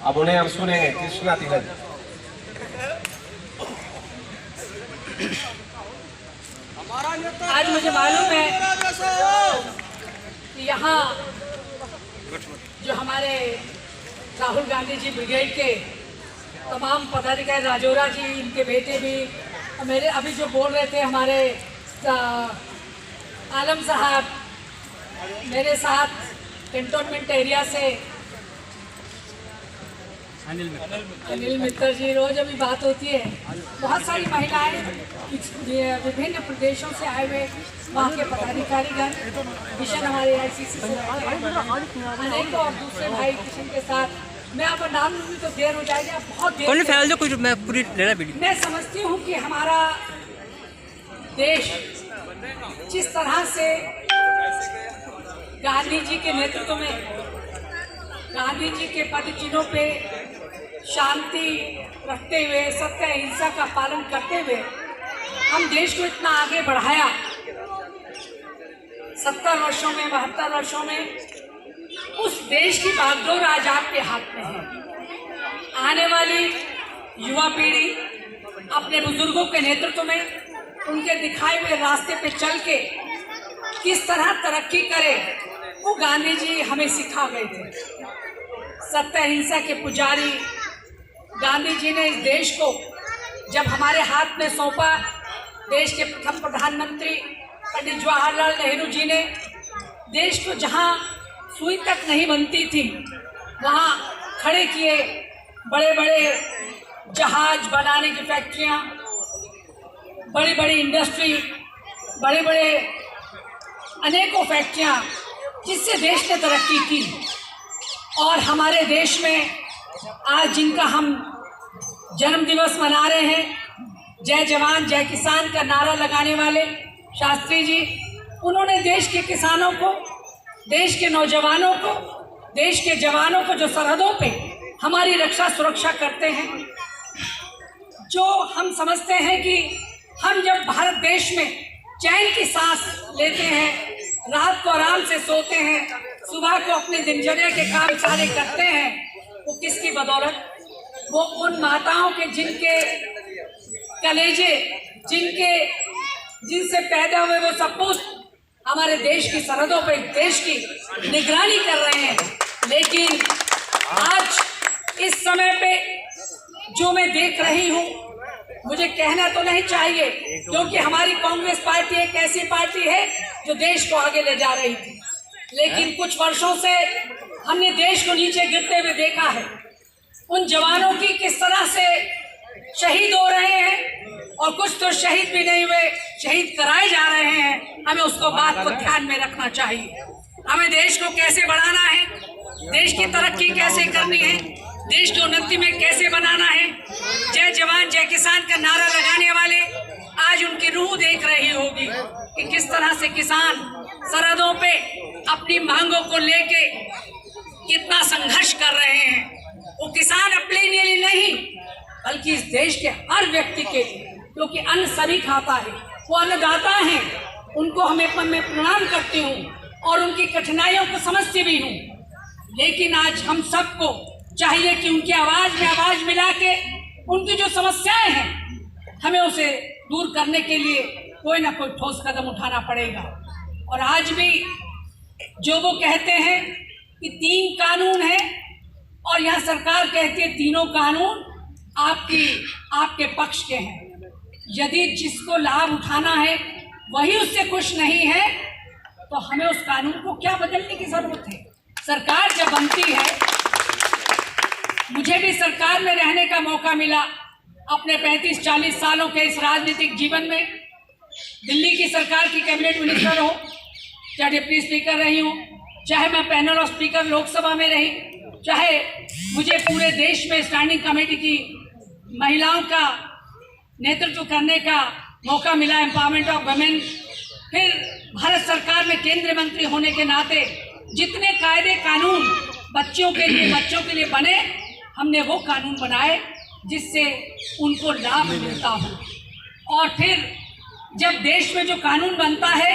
अब उन्हें हम सुनेंगे कृष्णा तीरथ। आज मुझे मालूम है कि यहाँ जो हमारे राहुल गांधी जी ब्रिगेड के तमाम पदाधिकारी, राजौरा जी, इनके बेटे भी, और मेरे अभी जो बोल रहे थे हमारे आलम साहब, मेरे साथ कैंटोनमेंट एरिया से अनिल मित्तर जी, रोज अभी बात होती है। बहुत सारी महिलाएं विभिन्न प्रदेशों से आए हुए, वहाँ के पदाधिकारीगण, किशन हमारे ICC से अनेकों और दूसरे भाई किशन के साथ, मैं आपका नाम लूँगी तो देर हो जाएगी, आप बहुत देर फैल जो कुछ मैं पूरी लेना वीडियो। मैं समझती हूँ कि हमारा देश जिस तरह से गांधी जी के नेतृत्व में, गांधी जी के पद चिन्हों पे शांति रखते हुए, सत्य अहिंसा का पालन करते हुए हम देश को इतना आगे बढ़ाया, 70 वर्षों में, 72 वर्षों में, उस देश की बागडोर आज आपके हाथ में है। आने वाली युवा पीढ़ी अपने बुजुर्गों के नेतृत्व में, उनके दिखाए हुए रास्ते पे चल के किस तरह तरक्की करे, वो गांधी जी हमें सिखा गए थे। सत्य अहिंसा के पुजारी गांधी जी ने इस देश को जब हमारे हाथ में सौंपा, देश के प्रथम प्रधानमंत्री पंडित जवाहरलाल नेहरू जी ने देश को जहां सुई तक नहीं बनती थी, वहां खड़े किए बड़े बड़े जहाज बनाने की फैक्ट्रियां, बड़ी बड़ी इंडस्ट्री, बड़े बड़े अनेकों फैक्ट्रियां, जिससे देश ने तरक्की की। और हमारे देश में आज जिनका हम जन्म दिवस मना रहे हैं, जय जवान जय किसान का नारा लगाने वाले शास्त्री जी, उन्होंने देश के किसानों को, देश के नौजवानों को, देश के जवानों को जो सरहदों पे हमारी रक्षा सुरक्षा करते हैं, जो हम समझते हैं कि हम जब भारत देश में चैन की सांस लेते हैं, रात को आराम से सोते हैं, सुबह को अपने दिनचर्या के काम सारे करते हैं, वो किसकी बदौलत? वो उन माताओं के जिनके कलेजे, जिनसे पैदा हुए वो सपूत हमारे देश की सरहदों पे देश की निगरानी कर रहे हैं। लेकिन आज इस समय पे जो मैं देख रही हूँ, मुझे कहना तो नहीं चाहिए, क्योंकि हमारी कांग्रेस पार्टी एक ऐसी पार्टी है जो देश को आगे ले जा रही थी, लेकिन कुछ वर्षों से हमने देश को नीचे गिरते हुए देखा है। उन जवानों की किस तरह से शहीद हो रहे हैं, और कुछ तो शहीद भी नहीं हुए, शहीद कराए जा रहे हैं। हमें उसको बात को ध्यान में रखना चाहिए। हमें देश को कैसे बढ़ाना है, देश की तरक्की कैसे करनी है, देश की उन्नति में कैसे बनाना है। जय जवान जय किसान का नारा लगाने वाले आज उनकी रूह देख रही होगी कि किस तरह से किसान सरहदों पे अपनी मांगों को लेके कितना संघर्ष कर रहे हैं। वो किसान अपने लिए नहीं, बल्कि इस देश के हर व्यक्ति के लिए, क्योंकि अन्न सभी खाता है, वो अन्नदाता हैं, उनको हमें मैं प्रणाम करती हूँ और उनकी कठिनाइयों को समझती भी हूँ। लेकिन आज हम सबको चाहिए कि उनकी आवाज़ में आवाज़ मिला के उनकी जो समस्याएं हैं, हमें उसे दूर करने के लिए कोई ना कोई ठोस कदम उठाना पड़ेगा। और आज भी जो वो कहते हैं कि 3 कानून हैं, और यहाँ सरकार कहती है तीनों कानून आपके पक्ष के हैं। यदि जिसको लाभ उठाना है वही उससे खुश नहीं है, तो हमें उस कानून को क्या बदलने की जरूरत है? सरकार जब बनती है, मुझे भी सरकार में रहने का मौका मिला अपने 35-40 सालों के इस राजनीतिक जीवन में। दिल्ली की सरकार की कैबिनेट मिनिस्टर हो, चाहे डिप्टी स्पीकर रही हूँ, चाहे मैं पैनल ऑफ स्पीकर लोकसभा में रही, चाहे मुझे पूरे देश में स्टैंडिंग कमेटी की महिलाओं का नेतृत्व करने का मौका मिला, एम्पावरमेंट ऑफ वुमेन। फिर भारत सरकार में केंद्रीय मंत्री होने के नाते जितने कायदे कानून बच्चों के लिए बने, हमने वो कानून बनाए जिससे उनको लाभ मिलता हो। और फिर जब देश में जो कानून बनता है,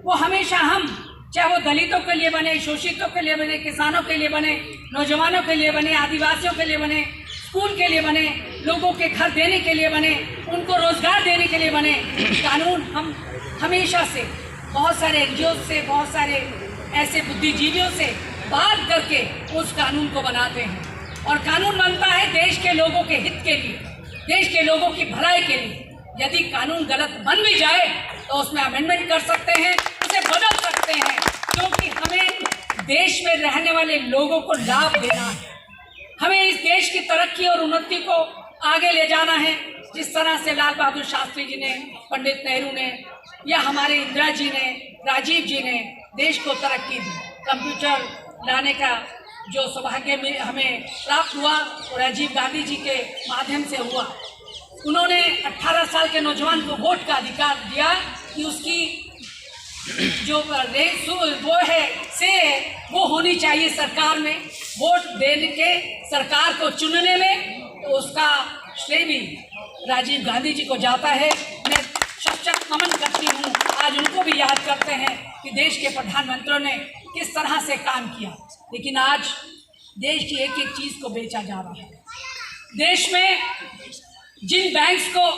वो हमेशा हम चाहे वो दलितों के लिए बने, शोषितों के लिए बने, किसानों के लिए बने, नौजवानों के लिए बने, आदिवासियों के लिए बने, स्कूल के लिए बने, लोगों के घर देने के लिए बने, उनको रोजगार देने के लिए बने। कानून हम हमेशा से बहुत सारे एनजीओ से, बहुत सारे ऐसे बुद्धिजीवियों से बात करके उस कानून को बनाते हैं। और कानून बनता है देश के लोगों के हित के लिए, देश के लोगों की भलाई के लिए। यदि कानून गलत बन भी जाए तो उसमें अमेंडमेंट कर सकते हैं, उसे बदल सकते हैं, क्योंकि हमें देश में रहने वाले लोगों को लाभ देना है। हमें इस देश की तरक्की और उन्नति को आगे ले जाना है। जिस तरह से लाल बहादुर शास्त्री जी ने, पंडित नेहरू ने, या हमारे इंदिरा जी ने, राजीव जी ने देश को तरक्की दी। कंप्यूटर लाने का जो सौभाग्य में हमें प्राप्त हुआ वो राजीव गांधी जी के माध्यम से हुआ। उन्होंने 18 साल के नौजवान को वोट का अधिकार दिया कि उसकी जो रेस वो है से वो होनी चाहिए सरकार में, वोट देने के सरकार को चुनने में, तो उसका श्रेय भी राजीव गांधी जी को जाता है। मैं सशक्त नमन करती हूँ, आज उनको भी याद करते हैं कि देश के प्रधानमंत्रियों ने किस तरह से काम किया। लेकिन आज देश की एक एक चीज़ को बेचा जा रहा है। देश में जिन बैंक्स को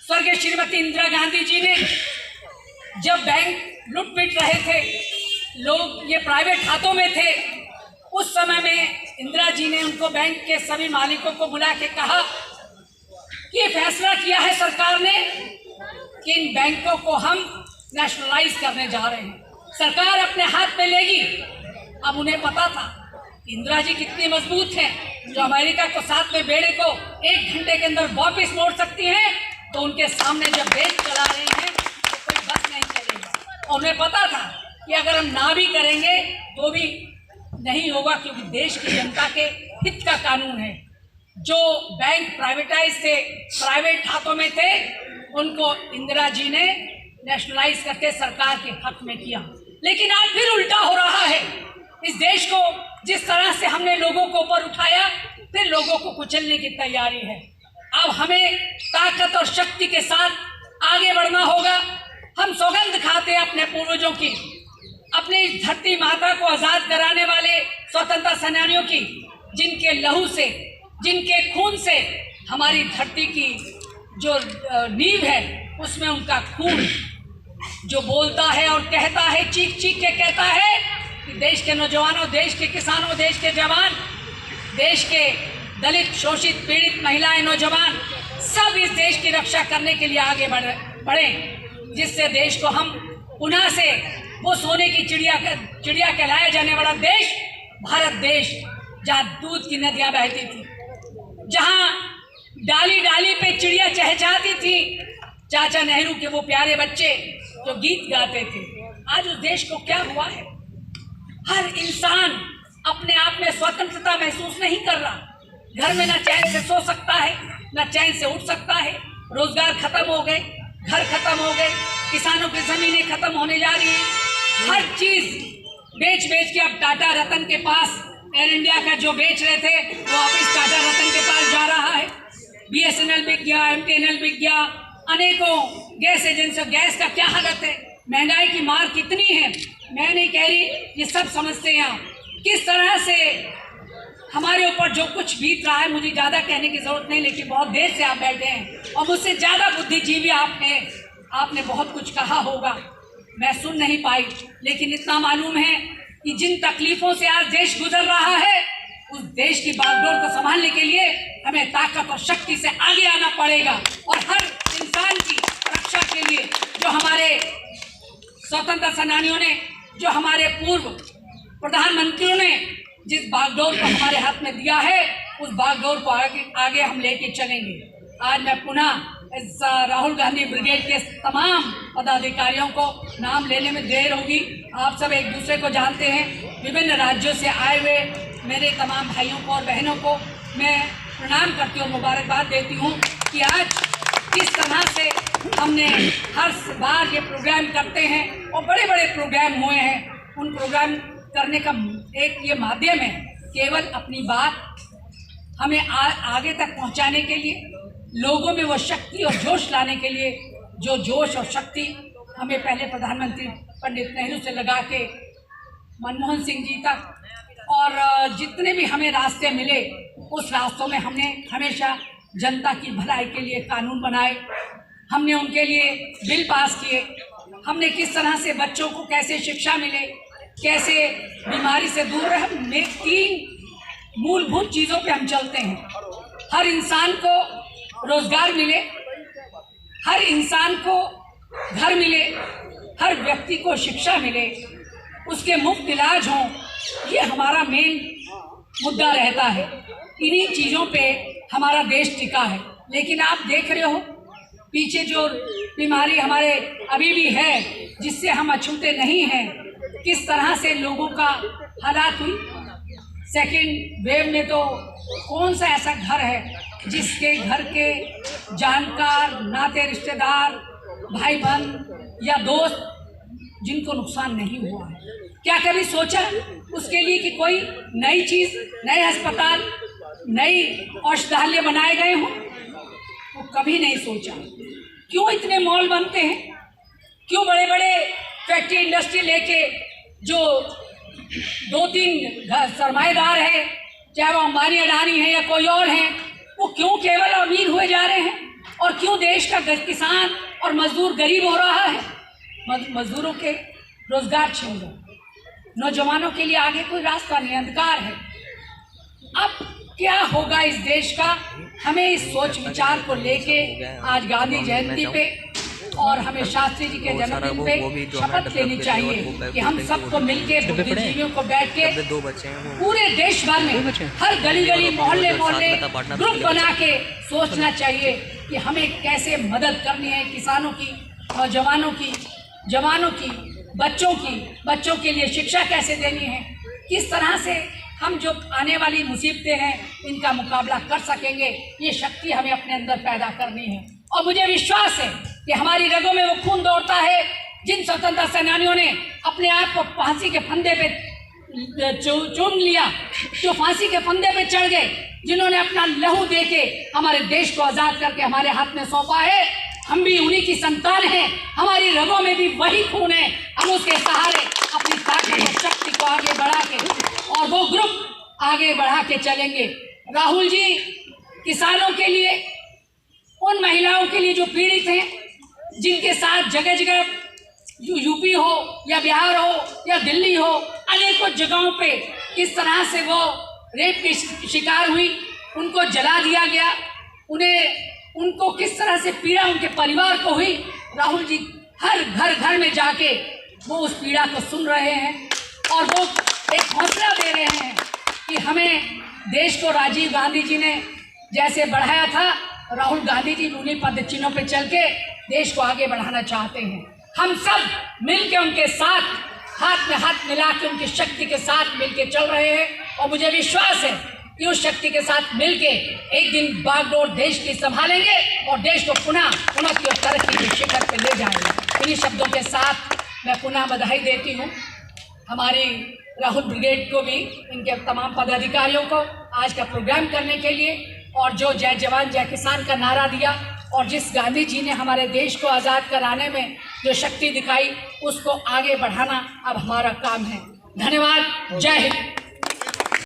स्वर्गीय श्रीमती इंदिरा गांधी जी ने जब बैंक लूट पीट रहे थे, लोग ये प्राइवेट हाथों में थे, उस समय में इंदिरा जी ने उनको बैंक के सभी मालिकों को बुला के कहा कि ये फैसला किया है सरकार ने कि इन बैंकों को हम नेशनलाइज करने जा रहे हैं, सरकार अपने हाथ में लेगी। अब उन्हें पता था इंदिरा जी कितनी मजबूत हैं, जो अमेरिका को साथ में बेड़े को 1 घंटे के अंदर वापस मोड़ सकती हैं, तो उनके सामने जब देश चला रहे हैं तो कोई बस नहीं चलेगा। और उन्हें पता था कि अगर हम ना भी करेंगे तो भी नहीं होगा, क्योंकि देश की जनता के हित का कानून है। जो बैंक प्राइवेटाइज थे, प्राइवेट हाथों में थे, उनको इंदिरा जी ने नेशनलाइज करके सरकार के हक में किया। लेकिन आज फिर उल्टा हो रहा है। इस देश को जिस तरह से हमने लोगों को ऊपर उठाया, फिर लोगों को कुचलने की तैयारी है। अब हमें ताकत और शक्ति के साथ आगे बढ़ना होगा। हम सौगंध खाते हैं अपने पूर्वजों की, अपनी इस धरती माता को आज़ाद कराने वाले स्वतंत्रता सेनानियों की, जिनके लहू से, जिनके खून से हमारी धरती की जो नींव है उसमें उनका खून जो बोलता है और कहता है, चीख चीख के कहता है कि देश के नौजवानों, देश के किसानों, देश के जवान, देश के दलित, शोषित, पीड़ित महिलाएं, नौजवान सब इस देश की रक्षा करने के लिए आगे बढ़ें, जिससे देश को हम पुनः से वो सोने की चिड़िया कहलाया जाने वाला देश, भारत देश, जहाँ दूध की नदियाँ बहती थी, जहाँ डाली डाली पे चिड़िया चहचहाती थी, चाचा नेहरू के वो प्यारे बच्चे जो गीत गाते थे। आज उस देश को क्या हुआ है? हर इंसान अपने आप में स्वतंत्रता महसूस नहीं कर रहा। घर में ना चैन से सो सकता है, ना चैन से उठ सकता है। रोजगार खत्म हो गए, घर खत्म हो गए, किसानों की जमीनें खत्म होने जा रही हैं। हर चीज बेच बेच के अब टाटा रतन के पास, एयर इंडिया का जो बेच रहे थे वो वापिस टाटा रतन के पास जा रहा है। BSNL बिक गया, MTNL बिक गया, अनेकों गैस एजेंसियों, गैस का क्या हालत है, महंगाई की मार कितनी है। मैं नहीं कह रही, ये सब समझते हैं आप किस तरह से हमारे ऊपर जो कुछ बीत रहा है। मुझे ज़्यादा कहने की ज़रूरत नहीं, लेकिन बहुत देर से आप बैठे हैं और मुझसे ज़्यादा बुद्धिजीवी आप हैं। आपने बहुत कुछ कहा होगा, मैं सुन नहीं पाई, लेकिन इतना मालूम है कि जिन तकलीफ़ों से आज देश गुजर रहा है, उस देश की बागडोर को संभालने के लिए हमें ताकत और शक्ति से आगे आना पड़ेगा। और हर इंसान की रक्षा के लिए जो हमारे स्वतंत्रता सेनानियों ने, जो हमारे पूर्व प्रधानमंत्रियों ने जिस बागडोर को हमारे हाथ में दिया है, उस बागडोर को आगे हम लेके चलेंगे। आज मैं पुनः इस राहुल गांधी ब्रिगेड के तमाम पदाधिकारियों को नाम लेने में देर होगी। आप सब एक दूसरे को जानते हैं। विभिन्न राज्यों से आए हुए मेरे तमाम भाइयों को और बहनों को मैं प्रणाम करती हूँ, मुबारकबाद देती हूँ कि आज किस तरह से हमने हर बार ये प्रोग्राम करते हैं और बड़े बड़े प्रोग्राम हुए हैं। उन प्रोग्राम करने का एक ये माध्यम है, केवल अपनी बात हमें आगे तक पहुंचाने के लिए, लोगों में वो शक्ति और जोश लाने के लिए, जो जोश और शक्ति हमें पहले प्रधानमंत्री पंडित नेहरू से लगा के मनमोहन सिंह जी तक, और जितने भी हमें रास्ते मिले उस रास्तों में हमने हमेशा जनता की भलाई के लिए कानून बनाए, हमने उनके लिए बिल पास किए, हमने किस तरह से बच्चों को कैसे शिक्षा मिले, कैसे बीमारी से दूर रहे। हमने 3 मूलभूत चीज़ों पे हम चलते हैं। हर इंसान को रोजगार मिले, हर इंसान को घर मिले, हर व्यक्ति को शिक्षा मिले, उसके मुफ्त इलाज हों, ये हमारा मेन मुद्दा रहता है। इन्हीं चीज़ों पे हमारा देश टिका है। लेकिन आप देख रहे हो पीछे जो बीमारी हमारे अभी भी है, जिससे हम अछूते नहीं हैं, किस तरह से लोगों का हालात हुई। सेकेंड वेव में तो कौन सा ऐसा घर है जिसके घर के जानकार, नाते रिश्तेदार, भाई बहन या दोस्त जिनको नुकसान नहीं हुआ है। क्या कभी सोचा उसके लिए कि कोई नई चीज़, नए अस्पताल, नई औषधालय बनाए गए हों? वो कभी नहीं सोचा। क्यों इतने मॉल बनते हैं? क्यों बड़े बड़े फैक्ट्री इंडस्ट्री लेके जो 2-3 सरमाएदार हैं, चाहे वो अंबानी अडानी है या कोई और है, वो क्यों केवल अमीर हुए जा रहे हैं? और क्यों देश का किसान और मजदूर गरीब हो रहा है? मजदूरों के रोजगार छीन रहे, नौजवानों के लिए आगे कोई रास्ता नहीं, अंधकार है। अब क्या होगा इस देश का? हमें इस सोच विचार को लेके आज गांधी जयंती पे और हमें शास्त्री जी के जन्मदिन पे शपथ लेनी चाहिए कि हम सबको मिलके बुद्धिजीवियों को बैठ के पूरे देश भर में हर गली गली, मोहल्ले मोहल्ले ग्रुप बना के सोचना चाहिए कि हमें कैसे मदद करनी है किसानों की, नौजवानों की, जवानों की, बच्चों के लिए शिक्षा कैसे देनी है, किस तरह से हम जो आने वाली मुसीबतें हैं इनका मुकाबला कर सकेंगे। ये शक्ति हमें अपने अंदर पैदा करनी है। और मुझे विश्वास है कि हमारी रगों में वो खून दौड़ता है जिन स्वतंत्रता सेनानियों ने अपने आप को फांसी के फंदे पे चूम लिया, जो फांसी के फंदे पे चढ़ गए, जिन्होंने अपना लहू देके हमारे देश को आज़ाद करके हमारे हाथ में सौंपा है। हम भी उन्हीं की संतान हैं, हमारी रगों में भी वही खून है। हम उसके सहारे अपनी ताकत और शक्ति को आगे बढ़ा के और वो ग्रुप आगे बढ़ा के चलेंगे। राहुल जी किसानों के लिए, उन महिलाओं के लिए जो पीड़ित हैं, जिनके साथ जगह जगह यूपी हो या बिहार हो या दिल्ली हो, अनेकों जगहों पे किस तरह से वो रेप की शिकार हुई, उनको जला दिया गया, उनको किस तरह से पीड़ा उनके परिवार को हुई। राहुल जी हर घर में जाके वो उस पीड़ा को सुन रहे हैं और वो एक हौसला दे रहे हैं कि हमें देश को राजीव गांधी जी ने जैसे बढ़ाया था, राहुल गांधी जी उन्हीं पद चिन्हों पे चल के देश को आगे बढ़ाना चाहते हैं। हम सब मिल के उनके साथ हाथ में हाथ मिला के उनकी शक्ति के साथ मिल के चल रहे हैं और मुझे विश्वास है कि उस शक्ति के साथ मिल के एक दिन बागडोर देश की संभालेंगे और देश को पुनः उन्नति और तरक्की के शिखर पर ले जाएंगे। इन्हीं शब्दों के साथ मैं पुनः बधाई देती हूँ हमारी राहुल ब्रिगेड को भी, इनके तमाम पदाधिकारियों को आज का प्रोग्राम करने के लिए, और जो जय जवान जय किसान का नारा दिया और जिस गांधी जी ने हमारे देश को आज़ाद कराने में जो शक्ति दिखाई, उसको आगे बढ़ाना अब हमारा काम है। धन्यवाद। जय हिंद।